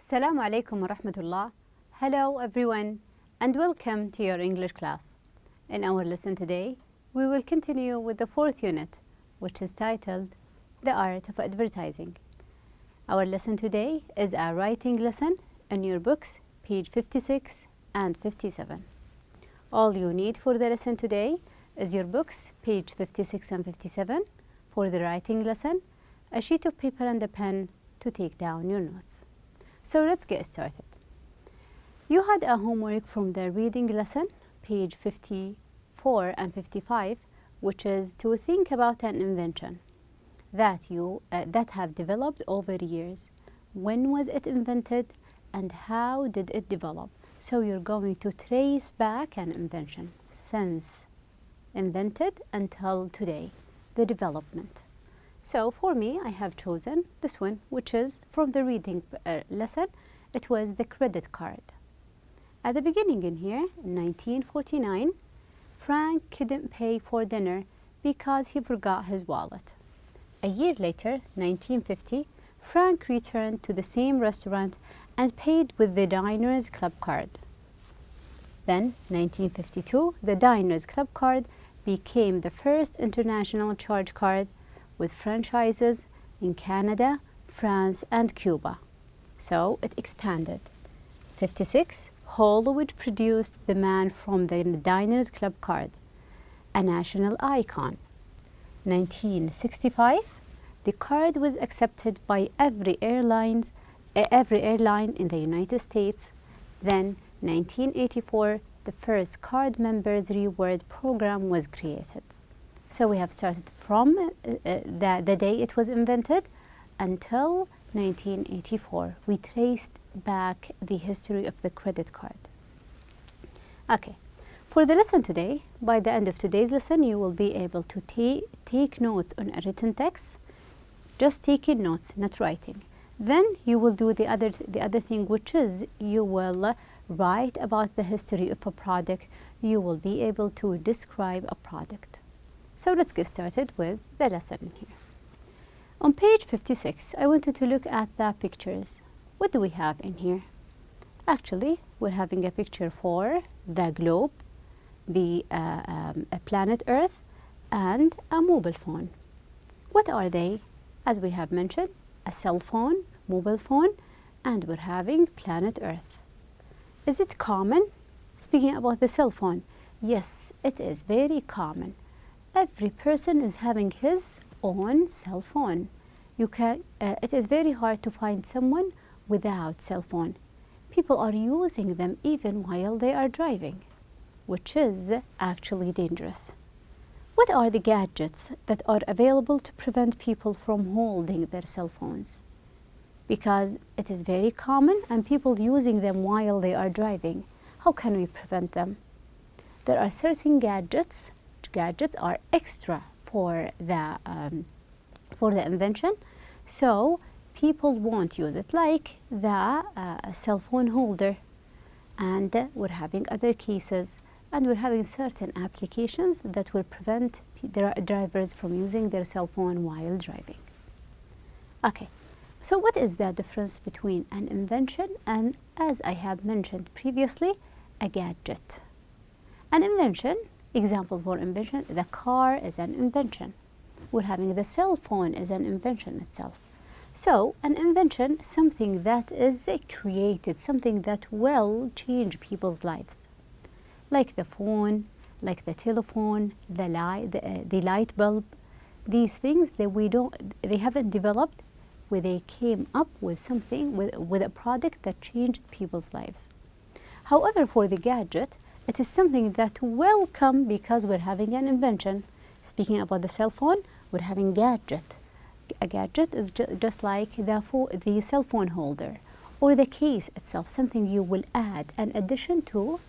Assalamu alaikum wa rahmatullah. Hello everyone and welcome to your English class. In our lesson today, we will continue with the fourth unit, which is titled The Art of Advertising. Our lesson today is a writing lesson in your books, page 56 and 57. All you need for the lesson today is your books, page 56 and 57, for the writing lesson, a sheet of paper and a pen to take down your notes. So let's get started. You had a homework from the reading lesson, page 54 and 55, which is to think about an invention that have developed over years. When was it invented and how did it develop? So you're going to trace back an invention since invented until today, the development. So for me, I have chosen this one, which is from the reading lesson. It was the credit card. At the beginning in here, in 1949, Frank couldn't pay for dinner because he forgot his wallet. A year later, 1950, Frank returned to the same restaurant and paid with the Diners Club card. Then, 1952, the Diners Club card became the first international charge card with franchises in Canada, France, and Cuba. So it expanded. 56, Hollywood produced the man from the Diners Club card, a national icon. 1965, the card was accepted by every airline in the United States. Then, 1984, the first card members reward program was created. So we have started from the day it was invented until 1984. We traced back the history of the credit card. Okay, for the lesson today, by the end of today's lesson, you will be able to take notes on a written text, just taking notes, not writing. Then you will do the other thing, which is you will write about the history of a product. You will be able to describe a product. So let's get started with the lesson in here. On page 56, I wanted to look at the pictures. What do we have in here? Actually, we're having a picture for the globe, the planet Earth, and a mobile phone. What are they? As we have mentioned, a cell phone, mobile phone, and we're having planet Earth. Is it common? Speaking about the cell phone, yes, it is very common. Every person is having his own cell phone. It is very hard to find someone without cell phone. People are using them even while they are driving, which is actually dangerous. What are the gadgets that are available to prevent people from holding their cell phones? Because it is very common and people using them while they are driving. How can we prevent them? There are certain gadgets are extra for the invention, so people won't use it, like the cell phone holder. And we're having other cases, and we're having certain applications that will prevent drivers from using their cell phone while driving. Okay, so what is the difference between an invention and, as I have mentioned previously, a gadget? An invention, examples for invention, the car is an invention. We're having the cell phone is an invention itself. So an invention, something that is created, something that will change people's lives. Like the phone, like the telephone, the light bulb. These things that they haven't developed, where they came up with something, with a product that changed people's lives. However, for the gadget, it is something that will come because we're having an invention. Speaking about the cell phone, we're having gadget. A gadget is just like the cell phone holder or the case itself, something you will add an addition to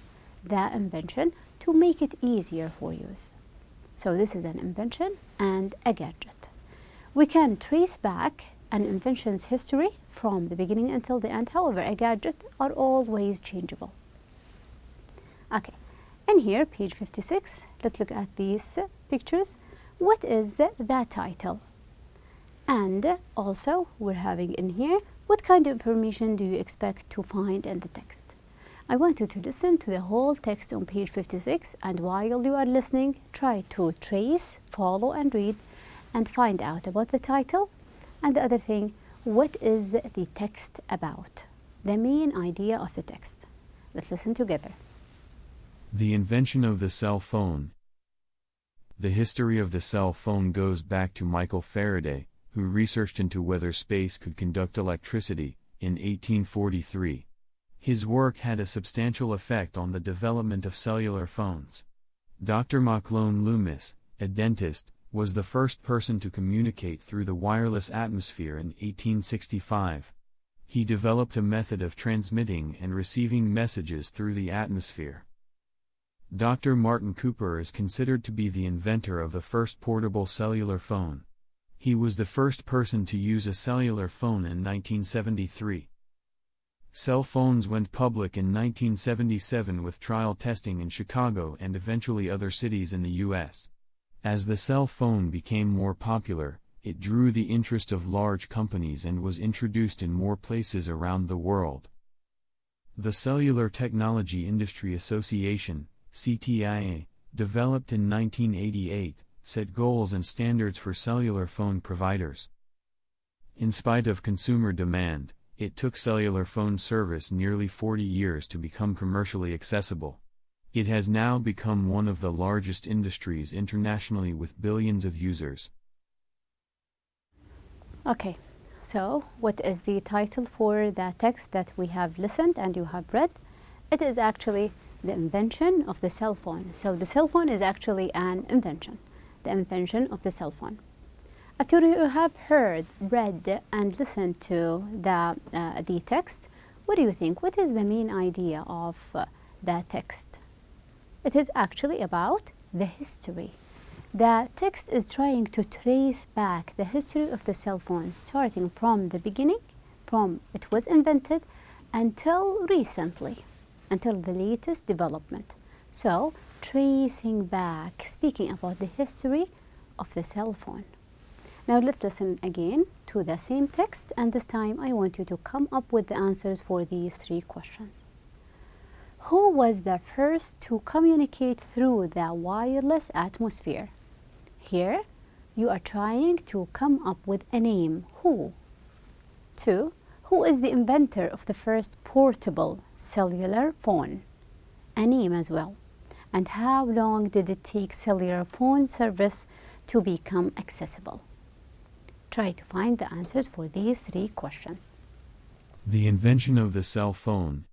the invention to make it easier for use. So this is an invention and a gadget. We can trace back an invention's history from the beginning until the end. However, a gadget are always changeable. Okay, and here, page 56, let's look at these pictures. What is the title? And also, we're having in here, What kind of information do you expect to find in the text? I want you to listen to the whole text on page 56, and while you are listening, try to trace, follow and read and find out about the title, and the other thing, what is the text about? The main idea of the text. Let's listen together. The invention of the cell phone. The history of the cell phone goes back to Michael Faraday, who researched into whether space could conduct electricity, in 1843. His work had a substantial effect on the development of cellular phones. Dr. Maclone Loomis, a dentist, was the first person to communicate through the wireless atmosphere in 1865. He developed a method of transmitting and receiving messages through the atmosphere. Dr. Martin Cooper is considered to be the inventor of the first portable cellular phone. He was the first person to use a cellular phone in 1973. Cell phones went public in 1977 with trial testing in Chicago and eventually other cities in the U.S. As the cell phone became more popular, it drew the interest of large companies and was introduced in more places around the world. The Cellular Technology Industry Association, CTIA, developed in 1988, set goals and standards for cellular phone providers. In spite of consumer demand, it took cellular phone service nearly 40 years to become commercially accessible. It has now become one of the largest industries internationally with billions of users. Okay, so what is the title for the text that we have listened and you have read? It is actually the invention of the cell phone. So the cell phone is actually an invention, the invention of the cell phone. After you have heard, read, and listened to the text, what do you think? What is the main idea of the text? It is actually about the history. The text is trying to trace back the history of the cell phone, starting from the beginning, from it was invented, until recently, until the latest development. So, tracing back, speaking about the history of the cell phone. Now let's listen again to the same text, and this time I want you to come up with the answers for these three questions. Who was the first to communicate through the wireless atmosphere? Here, you are trying to come up with a name. Who? 2. Who is the inventor of the first portable cellular phone? A name as well. And how long did it take cellular phone service to become accessible? Try to find the answers for these three questions. The invention of the cell phone.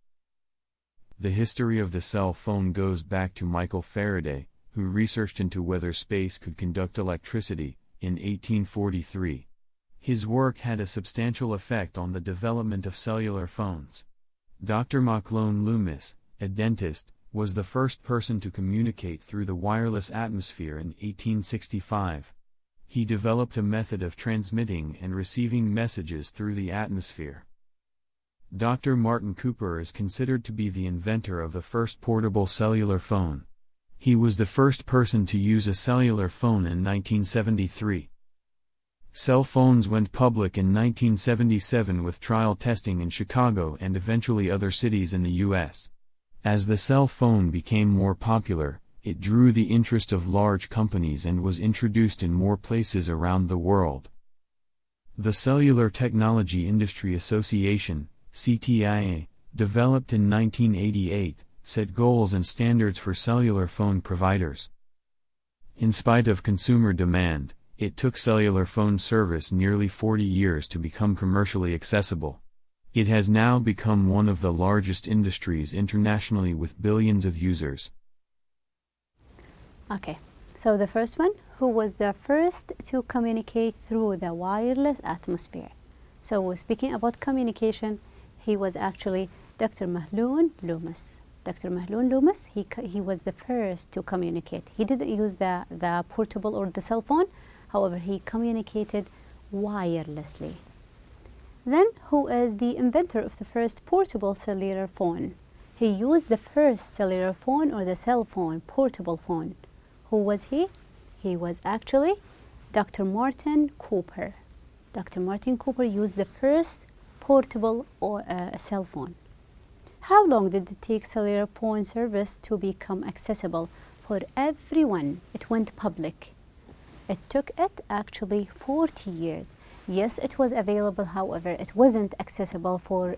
The history of the cell phone goes back to Michael Faraday, who researched into whether space could conduct electricity, in 1843. His work had a substantial effect on the development of cellular phones. Dr. Maclone Loomis, a dentist, was the first person to communicate through the wireless atmosphere in 1865. He developed a method of transmitting and receiving messages through the atmosphere. Dr. Martin Cooper is considered to be the inventor of the first portable cellular phone. He was the first person to use a cellular phone in 1973. Cell phones went public in 1977 with trial testing in Chicago and eventually other cities in the U.S. As the cell phone became more popular, it drew the interest of large companies and was introduced in more places around the world. The Cellular Technology Industry Association, CTIA, developed in 1988, set goals and standards for cellular phone providers. In spite of consumer demand, it took cellular phone service nearly 40 years to become commercially accessible. It has now become one of the largest industries internationally with billions of users. Okay, so the first one, who was the first to communicate through the wireless atmosphere? So we're speaking about communication. He was actually Dr. Maclone Loomis. Dr. Maclone Loomis, he was the first to communicate. He didn't use the portable or the cell phone. However, he communicated wirelessly. Then, who is the inventor of the first portable cellular phone? He used the first cellular phone or the cell phone, portable phone. Who was he? He was actually Dr. Martin Cooper. Dr. Martin Cooper used the first portable or cell phone. How long did it take cellular phone service to become accessible for everyone? It went public. It took it actually 40 years. Yes, it was available, however, it wasn't accessible for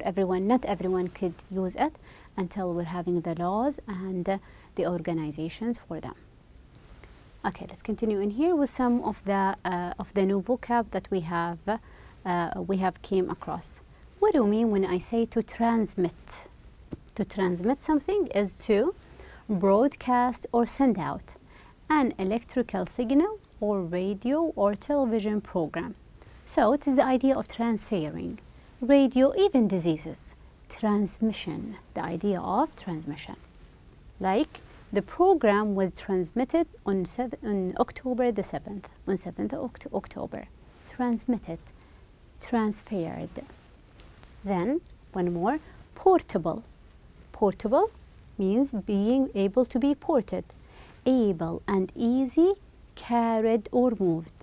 everyone. Not everyone could use it until we're having the laws and the organizations for them. Okay, let's continue in here with some of the new vocab that we have came across. What do you mean when I say to transmit? To transmit something is to broadcast or send out an electrical signal or radio or television program. So it is the idea of transferring. Radio, even diseases. Transmission, the idea of transmission. Like the program was transmitted on October the 7th, on 7th of October. Transmitted, transferred. Then, one more, portable. Portable means being able to be ported. Able and easy, carried or moved,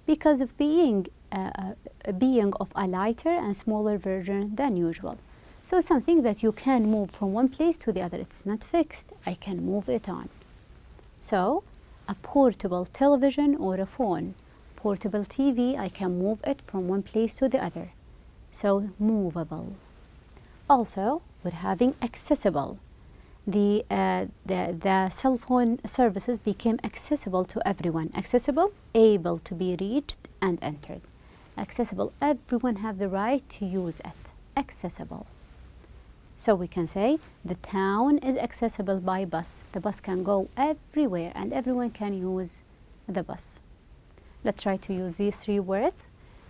because of being of a lighter and smaller version than usual. So something that you can move from one place to the other. It's not fixed. I can move it on. So a portable television or a phone. Portable TV, I can move it from one place to the other. So movable. Also, we're having accessible. The cell phone services became accessible to everyone. Accessible, able to be reached and entered. Accessible, everyone have the right to use it. Accessible. So we can say the town is accessible by bus. The bus can go everywhere and everyone can use the bus. Let's try to use these three words.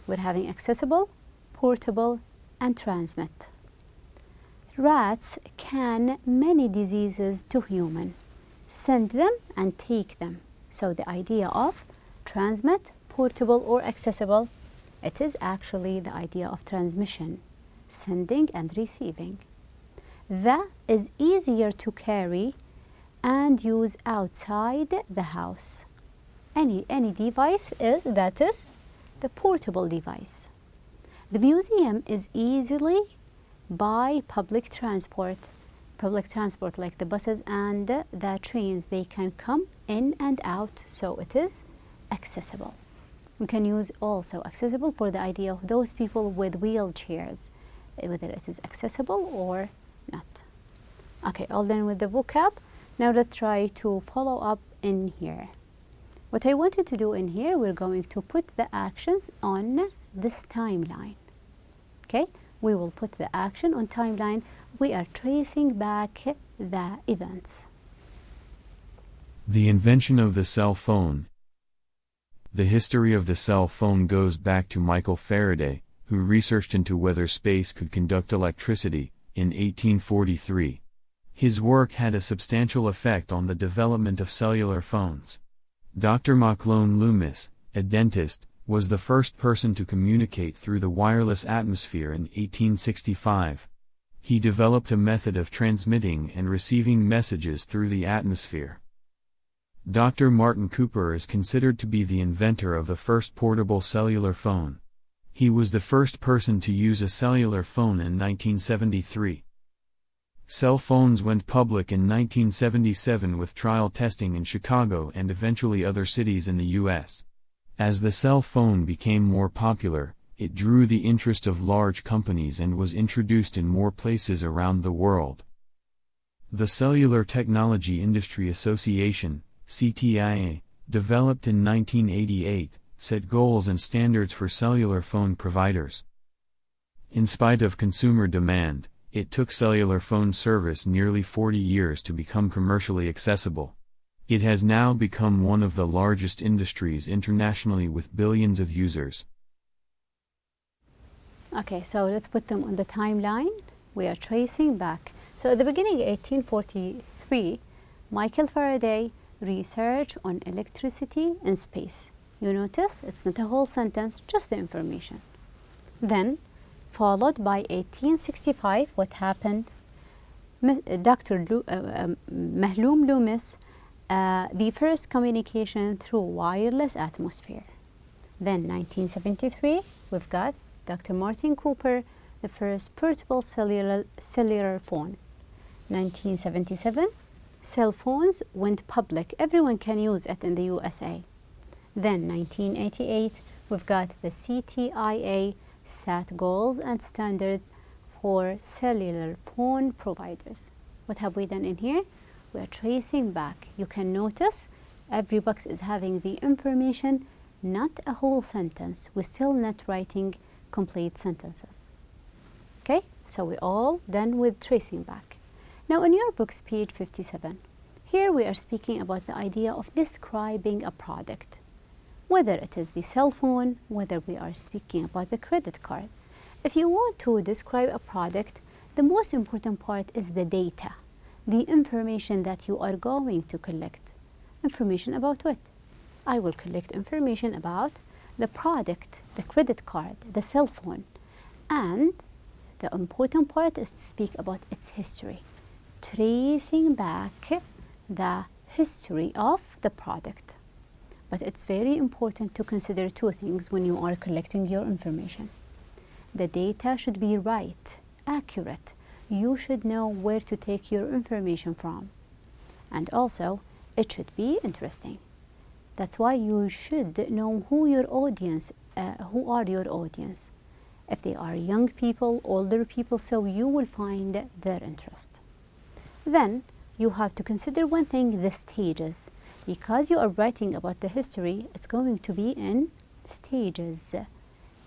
We're having accessible, portable, and transmit. Rats can many diseases to human, send them and take them. So the idea of transmit, portable or accessible, it is actually the idea of transmission, sending and receiving. The is easier to carry and use outside the house. Any device that is the portable device. The museum is easily by public transport like the buses and the trains, they can come in and out, so it is accessible. We can use also accessible for the idea of those people with wheelchairs, whether it is accessible or not. Okay, all done with the vocab. Now let's try to follow up in here. What I wanted to do in here, we're going to put the actions on this timeline. Okay? We will put the action on timeline. We are tracing back the events. The invention of the cell phone. The history of the cell phone goes back to Michael Faraday, who researched into whether space could conduct electricity, in 1843. His work had a substantial effect on the development of cellular phones. Dr. Maclone Loomis, a dentist, was the first person to communicate through the wireless atmosphere in 1865. He developed a method of transmitting and receiving messages through the atmosphere. Dr. Martin Cooper is considered to be the inventor of the first portable cellular phone. He was the first person to use a cellular phone in 1973. Cell phones went public in 1977 with trial testing in Chicago and eventually other cities in the U.S. As the cell phone became more popular, it drew the interest of large companies and was introduced in more places around the world. The Cellular Technology Industry Association, CTIA, developed in 1988, set goals and standards for cellular phone providers. In spite of consumer demand, it took cellular phone service nearly 40 years to become commercially accessible. It has now become one of the largest industries internationally with billions of users. Okay, so let's put them on the timeline. We are tracing back. So at the beginning, 1843, Michael Faraday researched on electricity in space. You notice it's not a whole sentence, just the information. Then, followed by 1865, what happened? Dr. Mahlum Loomis, the first communication through wireless atmosphere. Then 1973, we've got Dr. Martin Cooper, the first portable cellular phone. 1977, cell phones went public. Everyone can use it in the USA. Then 1988, we've got the CTIA set goals and standards for cellular phone providers. What have we done in here? We are tracing back. You can notice every box is having the information, not a whole sentence. We're still not writing complete sentences. Okay, so we're all done with tracing back. Now in your book's page 57, here we are speaking about the idea of describing a product. Whether it is the cell phone, whether we are speaking about the credit card. If you want to describe a product, the most important part is the data, the information that you are going to collect. Information about what? I will collect information about the product, the credit card, the cell phone. And the important part is to speak about its history, tracing back the history of the product. But it's very important to consider two things when you are collecting your information. The data should be right, accurate. You should know where to take your information from. And also, it should be interesting. That's why you should know who are your audience. If they are young people, older people, so you will find their interest. Then, you have to consider one thing, the stages. Because you are writing about the history, it's going to be in stages,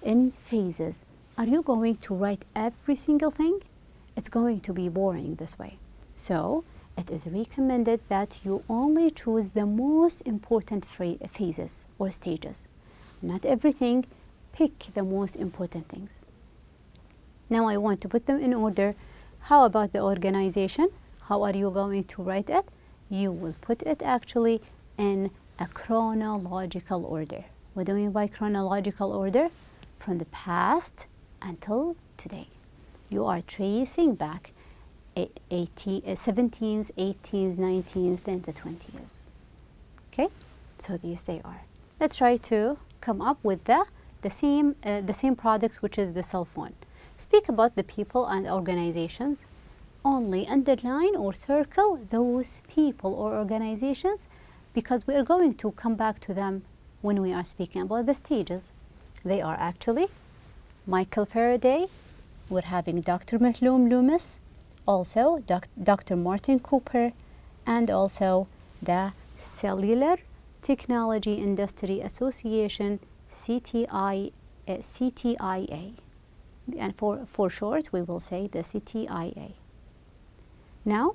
in phases. Are you going to write every single thing? It's going to be boring this way. So, it is recommended that you only choose the most important phases or stages. Not everything, pick the most important things. Now I want to put them in order. How about the organization? How are you going to write it? You will put it actually in a chronological order. What do we mean by chronological order? From the past until today. You are tracing back 17s, 18s, 19s, then the 20s. Okay, so these they are. Let's try to come up with the same product, which is the cell phone. Speak about the people and organizations. Only underline or circle those people or organizations because we are going to come back to them when we are speaking about the stages. They are actually Michael Faraday, we're having Dr. Mahloum Loomis, also Dr. Martin Cooper, and also the Cellular Technology Industry Association, CTIA. And for short, we will say the CTIA. Now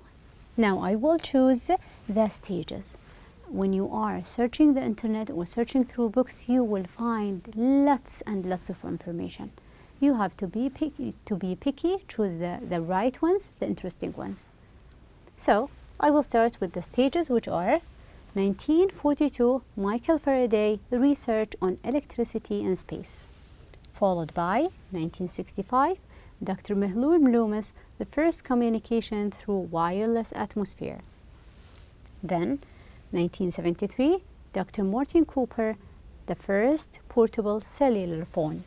I will choose the stages. When you are searching the internet or searching through books, you will find lots and lots of information. You have to be picky, choose the right ones, the interesting ones. So I will start with the stages, which are 1942, Michael Faraday, research on electricity and space. Followed by 1965, Dr. Mahloum Loomis, the first communication through wireless atmosphere. Then 1973, Dr. Martin Cooper, the first portable cellular phone.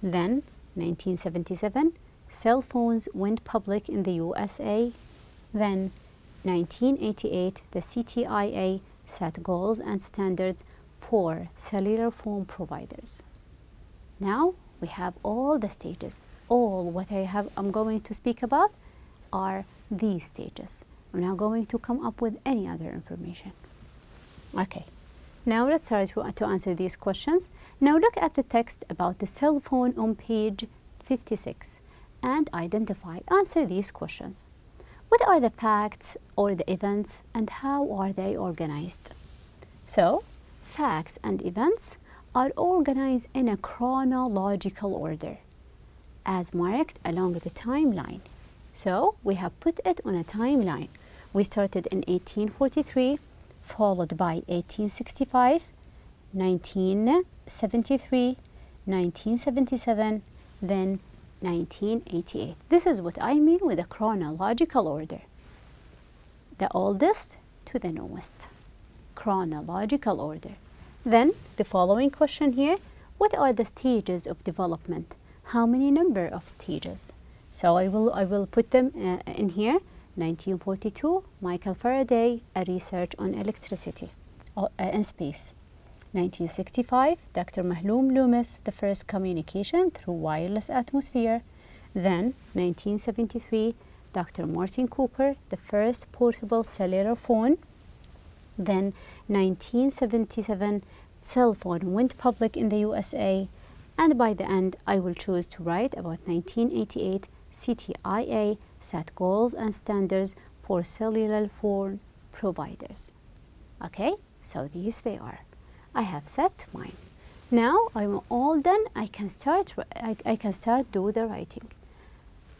Then 1977, cell phones went public in the USA. Then 1988, the CTIA set goals and standards for cellular phone providers. Now we have all the stages. All what I'm going to speak about are these stages. I'm not going to come up with any other information. Okay, now let's start to answer these questions. Now look at the text about the cell phone on page 56 and answer these questions. What are the facts or the events and how are they organized? So, facts and events are organized in a chronological order as marked along the timeline. So we have put it on a timeline. We started in 1843, followed by 1865, 1973, 1977, then 1988. This is what I mean with a chronological order. The oldest to the newest. Chronological order. Then the following question here, What are the stages of development? How many number of stages? So I will put them in here. 1942, Michael Faraday, a research on electricity in space. 1965, Dr. Mahlum Loomis, the first communication through wireless atmosphere. Then, 1973, Dr. Martin Cooper, the first portable cellular phone. Then, 1977, cell phone went public in the USA. And by the end, I will choose to write about 1988, CTIA set goals and standards for cellular phone providers. Okay, so these they are. I have set mine. Now I'm all done. I can start do the writing.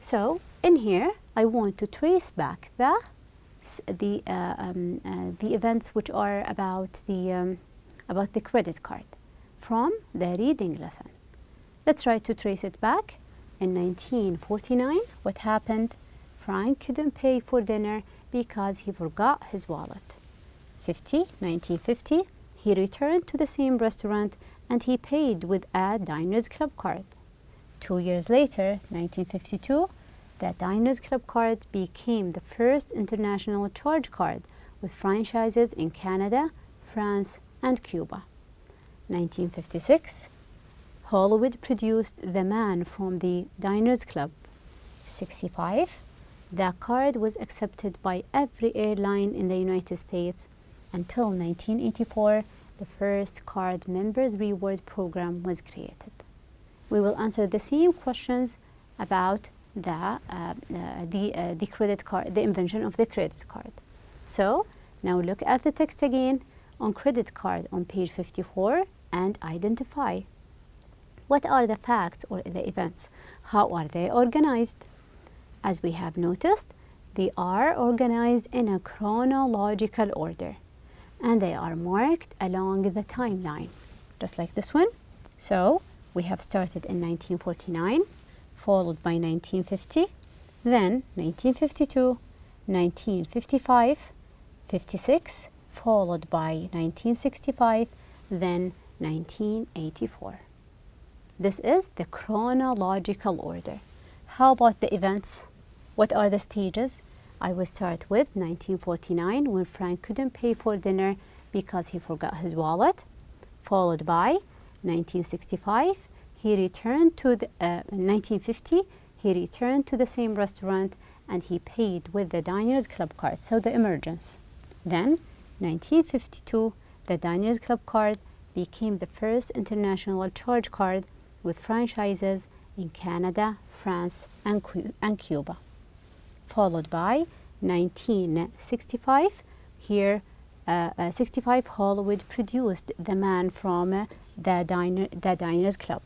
So in here, I want to trace back the events which are about the credit card from the reading lesson. Let's try to trace it back. In 1949, what happened? Frank couldn't pay for dinner because he forgot his wallet. 1950, he returned to the same restaurant and he paid with a Diners Club card. 2 years later, 1952, the Diners Club card became the first international charge card with franchises in Canada, France, and Cuba. 1956, Hollywood produced The Man from the Diners Club. 65, the card was accepted by every airline in the United States until 1984, the first card members reward program was created. We will answer the same questions about the credit card, the invention of the credit card. So now look at the text again on credit card on page 54 and identify. What are the facts or the events? How are they organized? As we have noticed, they are organized in a chronological order and they are marked along the timeline, just like this one. So we have started in 1949, followed by 1950, then 1952, 1955, 56, followed by 1965, then 1984. This is the chronological order. How about the events? What are the stages? I will start with 1949 when Frank couldn't pay for dinner because he forgot his wallet, followed by 1965, he returned to the 1950, he returned to the same restaurant and he paid with the Diners Club card, so the emergence. Then 1952, the Diners Club card became the first international charge card with franchises in Canada, France, and Cuba. Followed by 1965, here 65, Hollywood produced The Man from the Diners Club.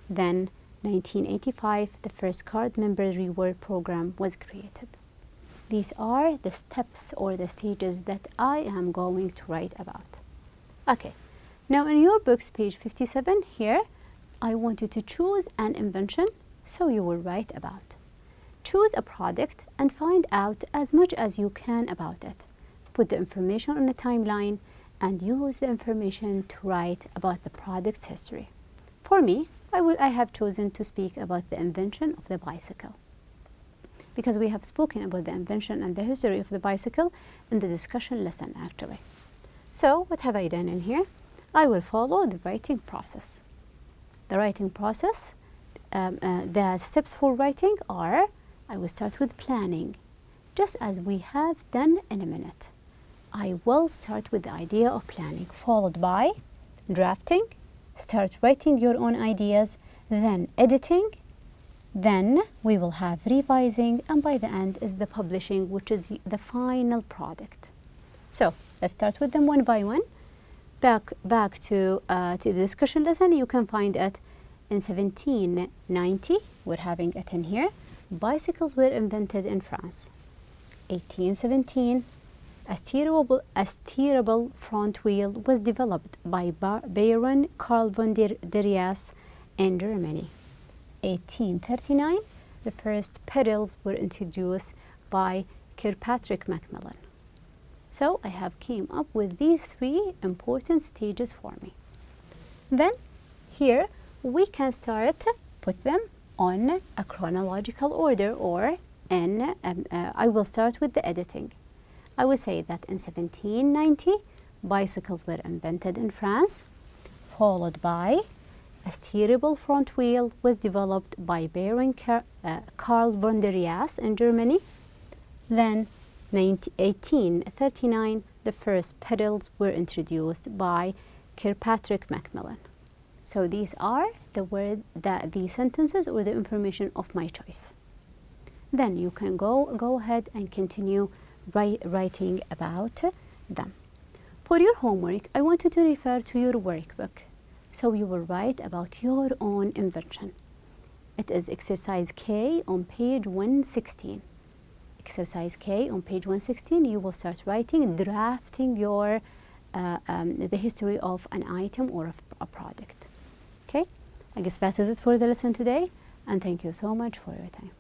Then 1985, the first card member reward program was created. These are the steps or the stages that I am going to write about. Okay, now in your books, page 57 here, I want you to choose an invention, so you will write about. Choose a product and find out as much as you can about it. Put the information on a timeline and use the information to write about the product's history. For me, I have chosen to speak about the invention of the bicycle, because we have spoken about the invention and the history of the bicycle in the discussion lesson actually. So what have I done in here? I will follow the writing process. The writing process, the steps for writing are, I will start with planning, just as we have done in a minute. I will start with the idea of planning, followed by drafting, start writing your own ideas, then editing, then we will have revising, and by the end is the publishing, which is the final product. So let's start with them one by one. Back to the discussion lesson, you can find it in 1790, we're having it in here. Bicycles were invented in France. 1817, a steerable front wheel was developed by Baron Carl von der Rias in Germany. 1839, the first pedals were introduced by Kirkpatrick Macmillan. So I have came up with these three important stages for me. Then here we can start put them on a chronological order, or in I will start with the editing. I will say that in 1790 bicycles were invented in France, followed by a steerable front wheel was developed by Baron Karl von der Ries in Germany. Then 1839 the first pedals were introduced by Kirkpatrick Macmillan. So these are the sentences or the information of my choice. Then you can go ahead and continue writing about them. For your homework, I want you to refer to your workbook. So you will write about your own invention. It is exercise K on page 116. Exercise K on page 116, you will start writing, drafting your the history of an item or of a product. Okay, I guess that is it for the lesson today, and thank you so much for your time.